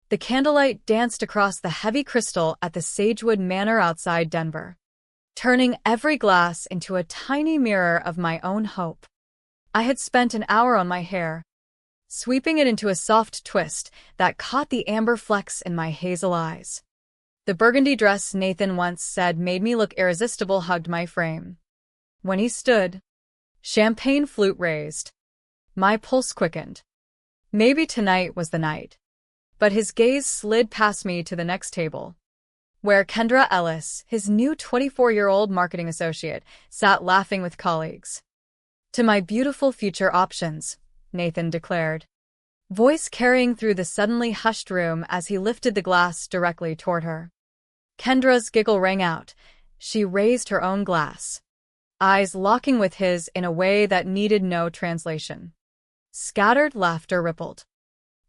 The candlelight danced across the heavy crystal at the Sagewood Manor outside Denver, turning every glass into a tiny mirror of my own hope. I had spent an hour on my hair, sweeping it into a soft twist that caught the amber flecks in my hazel eyes. The burgundy dress Nathan once said made me look irresistible hugged my frame. When he stood, champagne flute raised, my pulse quickened. Maybe tonight was the night. But his gaze slid past me to the next table, where Kendra Ellis, his new 24-year-old marketing associate, sat laughing with colleagues. "To my beautiful future options," Nathan declared, voice carrying through the suddenly hushed room as he lifted the glass directly toward her. Kendra's giggle rang out. She raised her own glass, eyes locking with his in a way that needed no translation. Scattered laughter rippled.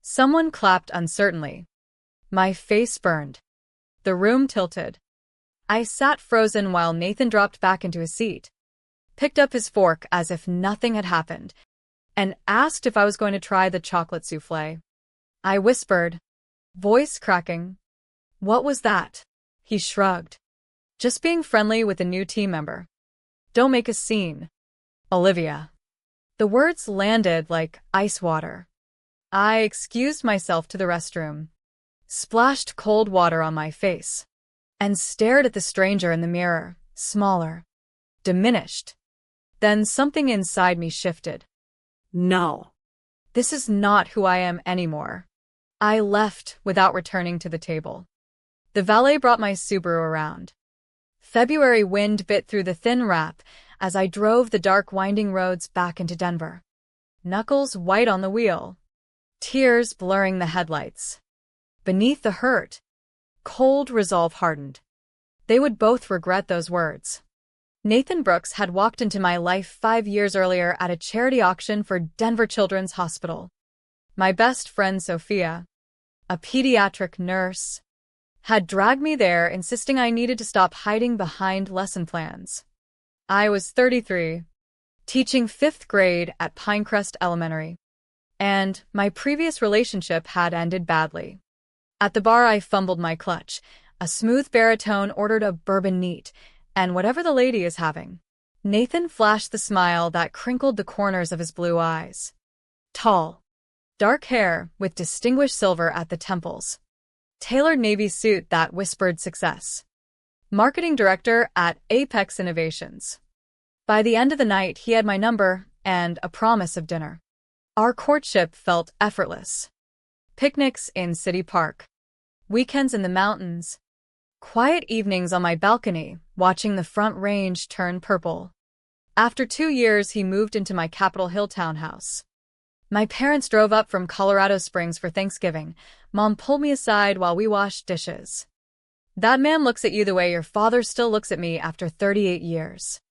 Someone clapped uncertainly. My face burned. The room tilted. I sat frozen while Nathan dropped back into his seat, picked up his fork as if nothing had happened, and asked if I was going to try the chocolate souffle. I whispered, voice cracking. "What was that?" He shrugged. "Just being friendly with a new team member. Don't make a scene, Olivia." The words landed like ice water. I excused myself to the restroom, splashed cold water on my face, and stared at the stranger in the mirror, smaller, diminished. Then something inside me shifted. No. This is not who I am anymore. I left without returning to the table. The valet brought my Subaru around. February wind bit through the thin wrap as I drove the dark winding roads back into Denver. Knuckles white on the wheel, tears blurring the headlights. Beneath the hurt, cold resolve hardened. They would both regret those words. Nathan Brooks had walked into my life 5 years earlier at a charity auction for Denver Children's Hospital. My best friend Sophia, a pediatric nurse, had dragged me there, insisting I needed to stop hiding behind lesson plans. I was 33, teaching 5th grade at Pinecrest Elementary, and my previous relationship had ended badly. At the bar, I fumbled my clutch. A smooth baritone ordered a bourbon neat, and whatever the lady is having. Nathan flashed the smile that crinkled the corners of his blue eyes. Tall, dark hair with distinguished silver at the temples. Tailored navy suit that whispered success. Marketing director at Apex Innovations. By the end of the night, he had my number and a promise of dinner. Our courtship felt effortless. Picnics in City Park. Weekends in the mountains. Quiet evenings on my balcony, watching the Front Range turn purple. After 2 years, he moved into my Capitol Hill townhouse. My parents drove up from Colorado Springs for Thanksgiving. Mom pulled me aside while we washed dishes. "That man looks at you the way your father still looks at me after 38 years.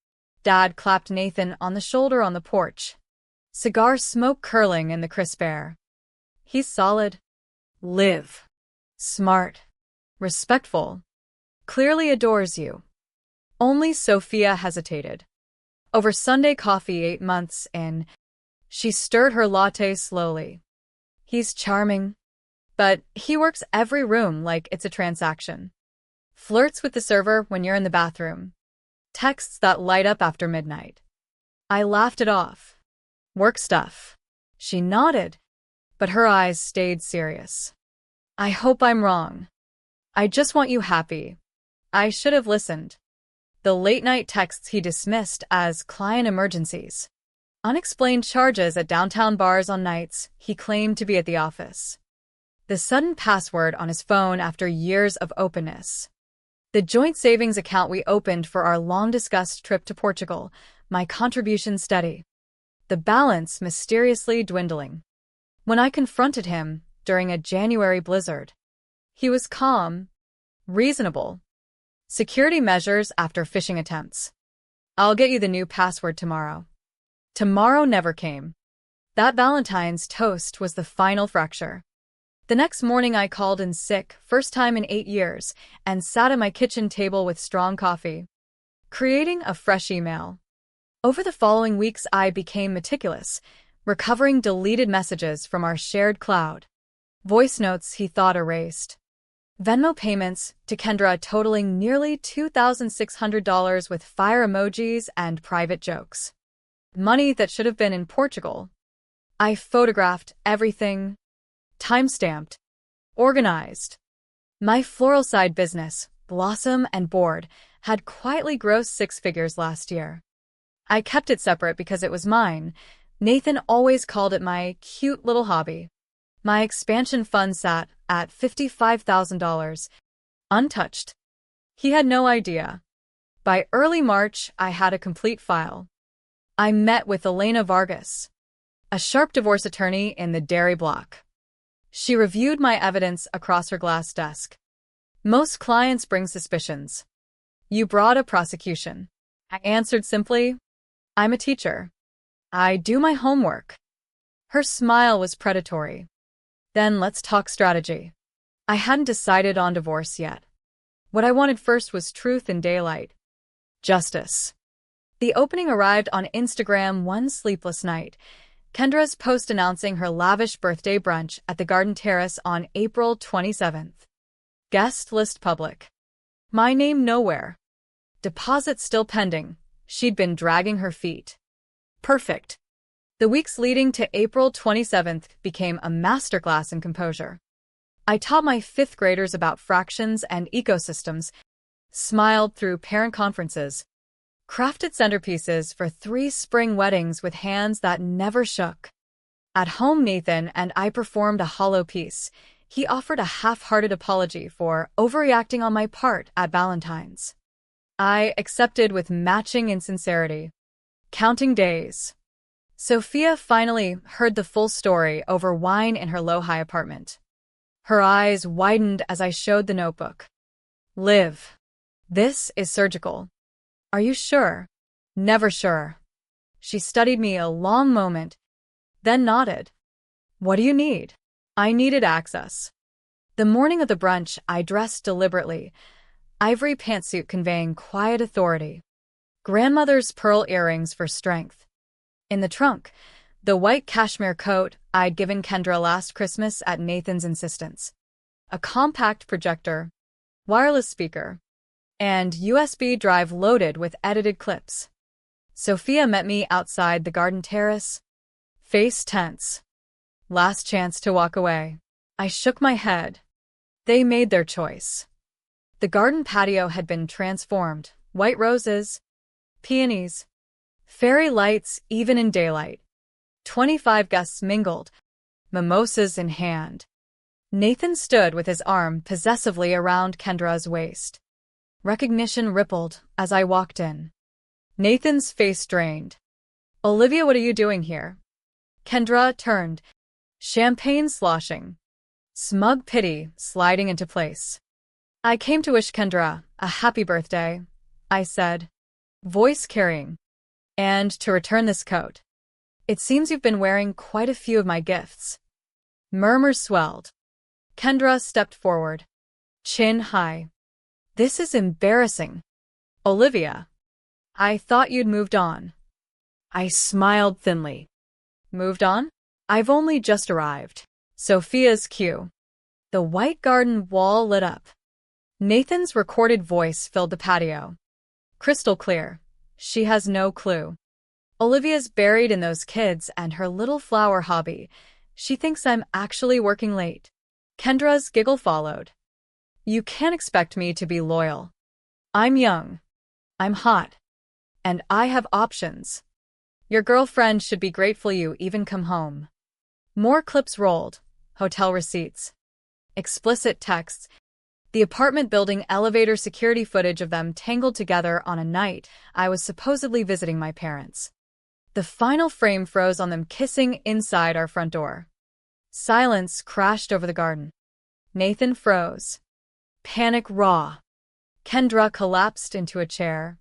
Dad clapped Nathan on the shoulder on the porch, cigar smoke curling in the crisp air. "He's solid. Live. Smart. Respectful. Clearly adores you." Only Sophia hesitated. Over Sunday coffee 8 months in, she stirred her latte slowly. "He's charming, but he works every room like it's a transaction. Flirts with the server when you're in the bathroom. Texts that light up after midnight." I laughed it off. "Work stuff." She nodded, but her eyes stayed serious. "I hope I'm wrong. I just want you happy." I should have listened. The late-night texts he dismissed as client emergencies. Unexplained charges at downtown bars on nights he claimed to be at the office. The sudden password on his phone after years of openness. The joint savings account we opened for our long-discussed trip to Portugal, my contribution steady. The balance mysteriously dwindling. When I confronted him during a January blizzard, he was calm, reasonable. Security measures after phishing attempts. "I'll get you the new password tomorrow." Tomorrow never came. That Valentine's toast was the final fracture. The next morning I called in sick, first time in 8 years, and sat at my kitchen table with strong coffee, creating a fresh email. Over the following weeks I became meticulous, recovering deleted messages from our shared cloud. voice notes he thought erased, Venmo payments to Kendra totaling nearly $2,600 with fire emojis and private jokes. Money that should have been in Portugal. I photographed everything, time-stamped, organized. My floral side business, Blossom and Board, had quietly grossed six figures last year. I kept it separate because it was mine. Nathan always called it my cute little hobby. My expansion fund sat at $55,000, untouched. He had no idea. By early March, I had a complete file. I met with Elena Vargas, a sharp divorce attorney in the dairy block. She reviewed my evidence across her glass desk. Most clients bring suspicions. You brought a prosecution. I answered simply, I'm a teacher. I do my homework. Her smile was predatory. Then let's talk strategy. I hadn't decided on divorce yet. What I wanted first was truth in daylight. Justice. The opening arrived on Instagram one sleepless night. Kendra's post announcing her lavish birthday brunch at the Garden Terrace on April 27th. Guest list public. My name nowhere. Deposit still pending. She'd been dragging her feet. Perfect. The weeks leading to April 27th became a masterclass in composure. I taught my fifth graders about fractions and ecosystems, smiled through parent conferences, crafted centerpieces for 3 spring weddings with hands that never shook. At home, Nathan and I performed a hollow piece. He offered a half-hearted apology for overreacting on my part at Valentine's. I accepted with matching insincerity. Counting days. Sophia finally heard the full story over wine in her low-high apartment. Her eyes widened as I showed the notebook. Liv. This is surgical. Are you sure? Never sure. She studied me a long moment, then nodded. What do you need? I needed access. The morning of the brunch, I dressed deliberately, ivory pantsuit conveying quiet authority. Grandmother's pearl earrings for strength. In the trunk, the white cashmere coat I'd given Kendra last Christmas at Nathan's insistence. A compact projector, wireless speaker, and USB drive loaded with edited clips. Sophia met me outside the garden terrace, face tense. Last chance to walk away. I shook my head. They made their choice. The garden patio had been transformed, white roses, peonies, fairy lights even in daylight. 25 guests mingled, mimosas in hand. Nathan stood with his arm possessively around Kendra's waist. Recognition rippled as I walked in. Nathan's face drained. Olivia, what are you doing here? Kendra turned, champagne sloshing, smug pity sliding into place. I came to wish Kendra a happy birthday, I said, voice carrying, and to return this coat. It seems you've been wearing quite a few of my gifts. Murmurs swelled. Kendra stepped forward, chin high. This is embarrassing. Olivia, I thought you'd moved on. I smiled thinly. Moved on? I've only just arrived. Sophia's cue. The white garden wall lit up. Nathan's recorded voice filled the patio. Crystal clear. She has no clue. Olivia's buried in those kids and her little flower hobby. She thinks I'm actually working late. Kendra's giggle followed. You can't expect me to be loyal. I'm young. I'm hot. And I have options. Your girlfriend should be grateful you even come home. More clips rolled. Hotel receipts. Explicit texts. The apartment building elevator security footage of them tangled together on a night I was supposedly visiting my parents. The final frame froze on them kissing inside our front door. Silence crashed over the garden. Nathan froze. Panic raw. Kendra collapsed into a chair.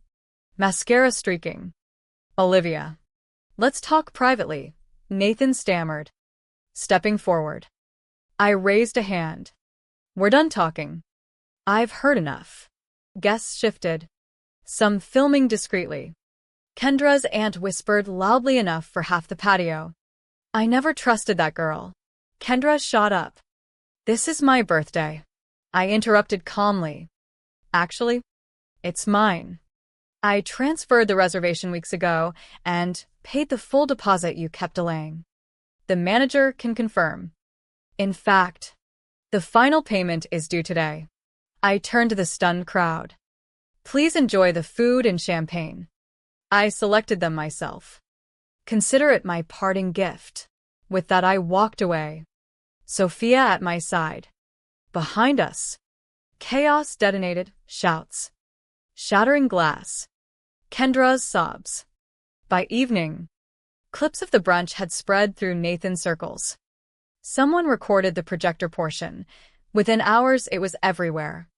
Mascara streaking. Olivia. Let's talk privately, Nathan stammered, stepping forward. I raised a hand. We're done talking. I've heard enough. Guests shifted. Some filming discreetly. Kendra's aunt whispered loudly enough for half the patio. I never trusted that girl. Kendra shot up. This is my birthday. I interrupted calmly. Actually, it's mine. I transferred the reservation weeks ago and paid the full deposit you kept delaying. The manager can confirm. In fact, the final payment is due today. I turned to the stunned crowd. Please enjoy the food and champagne. I selected them myself. Consider it my parting gift. With that, I walked away. Sophia at my side. Behind us. Chaos detonated, shouts. Shattering glass. Kendra's sobs. By evening, clips of the brunch had spread through Nathan's circles. Someone recorded the projector portion. Within hours, it was everywhere.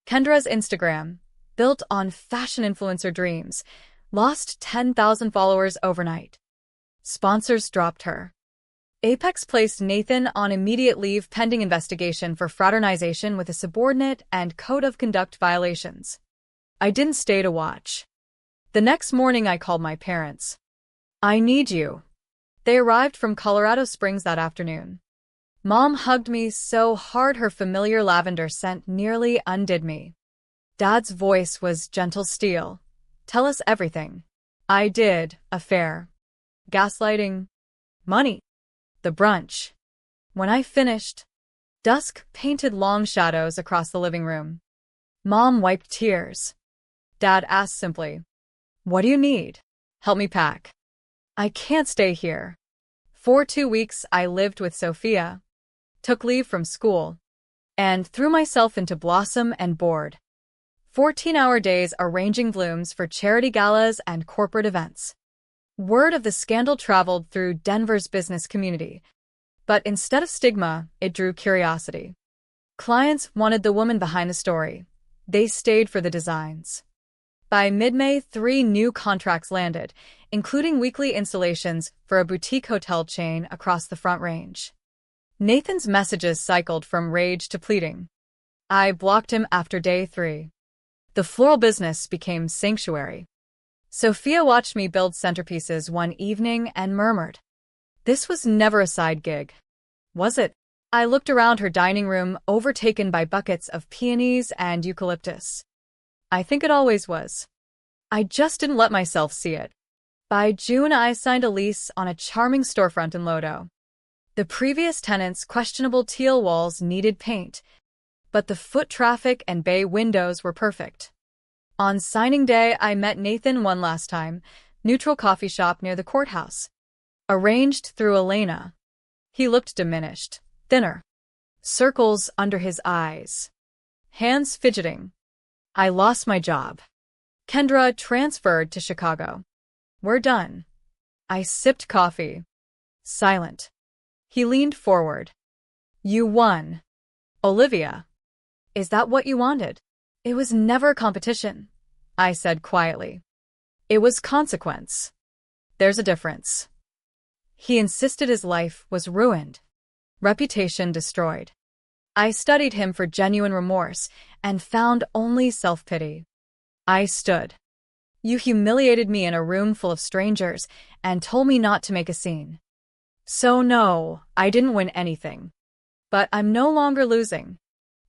Kendra's Instagram, built on fashion influencer dreams, lost 10,000 followers overnight. Sponsors dropped her. Apex placed Nathan on immediate leave pending investigation for fraternization with a subordinate and code of conduct violations. I didn't stay to watch. The next morning I called my parents. I need you. They arrived from Colorado Springs that afternoon. Mom hugged me so hard her familiar lavender scent nearly undid me. Dad's voice was gentle steel. Tell us everything. I did. Affair. Gaslighting. Money. The brunch. When I finished, dusk painted long shadows across the living room. Mom wiped tears. Dad asked simply, "What do you need? Help me pack." I can't stay here. For 2 weeks, I lived with Sophia, took leave from school, and threw myself into Blossom and board. 14-hour days arranging blooms for charity galas and corporate events. Word of the scandal traveled through Denver's business community, but instead of stigma, it drew curiosity. Clients wanted the woman behind the story. They stayed for the designs. By mid-May, 3 new contracts landed, including weekly installations for a boutique hotel chain across the Front Range. Nathan's messages cycled from rage to pleading. I blocked him after day 3. The floral business became sanctuary. Sophia watched me build centerpieces one evening and murmured, "This was never a side gig, was it?" I looked around her dining room, overtaken by buckets of peonies and eucalyptus. I think it always was. I just didn't let myself see it. By June, I signed a lease on a charming storefront in Lodo. The previous tenant's questionable teal walls needed paint, but the foot traffic and bay windows were perfect. On signing day, I met Nathan one last time, neutral coffee shop near the courthouse. Arranged through Elena. He looked diminished, thinner. Circles under his eyes. Hands fidgeting. I lost my job. Kendra transferred to Chicago. We're done. I sipped coffee. Silent. He leaned forward. You won. Olivia. Is that what you wanted? It was never competition, I said quietly. It was consequence. There's a difference. He insisted his life was ruined. Reputation destroyed. I studied him for genuine remorse and found only self-pity. I stood. You humiliated me in a room full of strangers and told me not to make a scene. So no, I didn't win anything. But I'm no longer losing.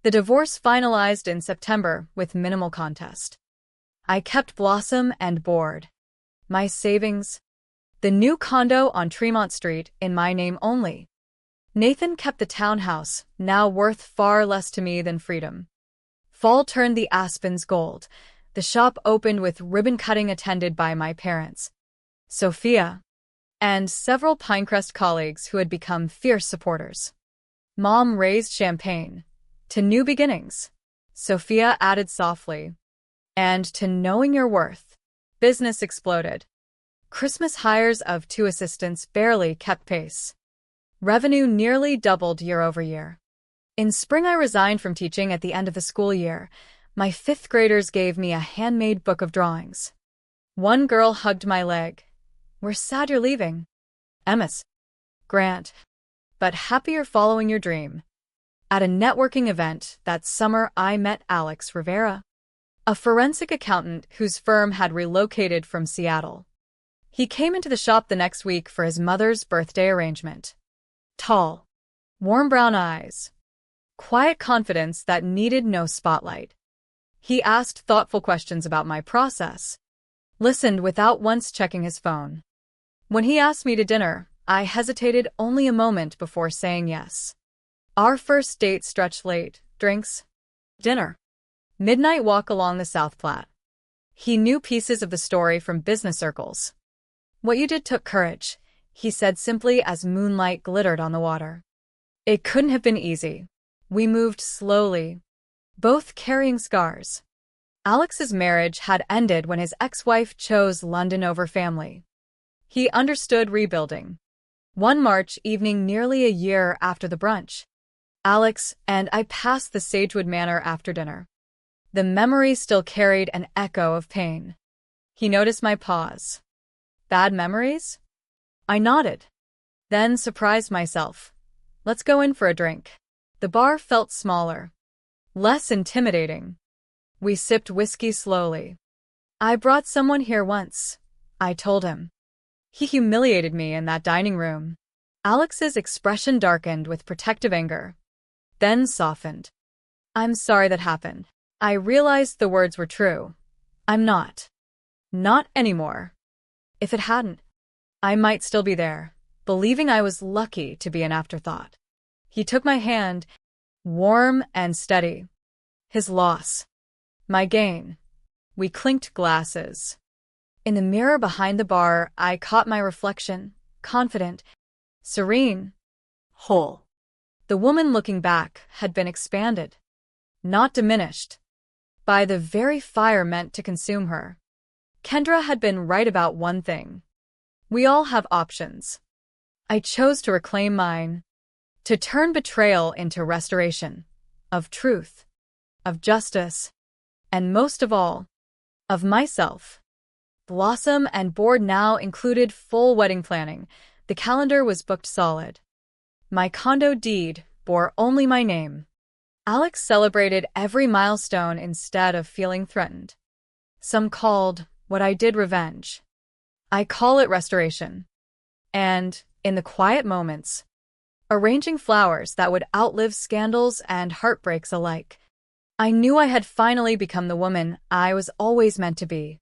The divorce finalized in September with minimal contest. I kept Blossom and board. My savings. The new condo on Tremont Street in my name only. Nathan kept the townhouse, now worth far less to me than freedom. Fall turned the aspens gold. The shop opened with ribbon cutting attended by my parents, Sophia, and several Pinecrest colleagues who had become fierce supporters. Mom raised champagne. To new beginnings, Sophia added softly. And to knowing your worth. Business exploded. Christmas hires of 2 assistants barely kept pace. Revenue nearly doubled year over year. In spring, I resigned from teaching at the end of the school year. My 5th graders gave me a handmade book of drawings. One girl hugged my leg. We're sad you're leaving. Emma's. Grant. But happier following your dream. At a networking event that summer, I met Alex Rivera, a forensic accountant whose firm had relocated from Seattle. He came into the shop the next week for his mother's birthday arrangement. Tall, warm brown eyes, quiet confidence that needed no spotlight. He asked thoughtful questions about my process, listened without once checking his phone. When he asked me to dinner, I hesitated only a moment before saying yes. Our first date stretched late, drinks, dinner, midnight walk along the South Platte. He knew pieces of the story from business circles. "What you did took courage," he said simply as moonlight glittered on the water. It couldn't have been easy. We moved slowly, both carrying scars. Alex's marriage had ended when his ex-wife chose London over family. He understood rebuilding. One March evening nearly a year after the brunch, Alex and I passed the Sagewood Manor after dinner. The memory still carried an echo of pain. He noticed my pause. "Bad memories?" I nodded, then surprised myself. "Let's go in for a drink." The bar felt smaller, less intimidating. We sipped whiskey slowly. "I brought someone here once," I told him. "He humiliated me in that dining room." Alex's expression darkened with protective anger, then softened. "I'm sorry that happened." I realized the words were true. I'm not. Not anymore. If it hadn't, I might still be there, believing I was lucky to be an afterthought. He took my hand, warm and steady. His loss. My gain. We clinked glasses. In the mirror behind the bar, I caught my reflection, confident, serene, whole. The woman looking back had been expanded, not diminished, by the very fire meant to consume her. Kendra had been right about one thing. We all have options. I chose to reclaim mine, to turn betrayal into restoration, of truth, of justice, and most of all, of myself. Blossom and board now included full wedding planning. The calendar was booked solid. My condo deed bore only my name. Alex celebrated every milestone instead of feeling threatened. Some called what I did revenge. I call it restoration. And, in the quiet moments, arranging flowers that would outlive scandals and heartbreaks alike, I knew I had finally become the woman I was always meant to be.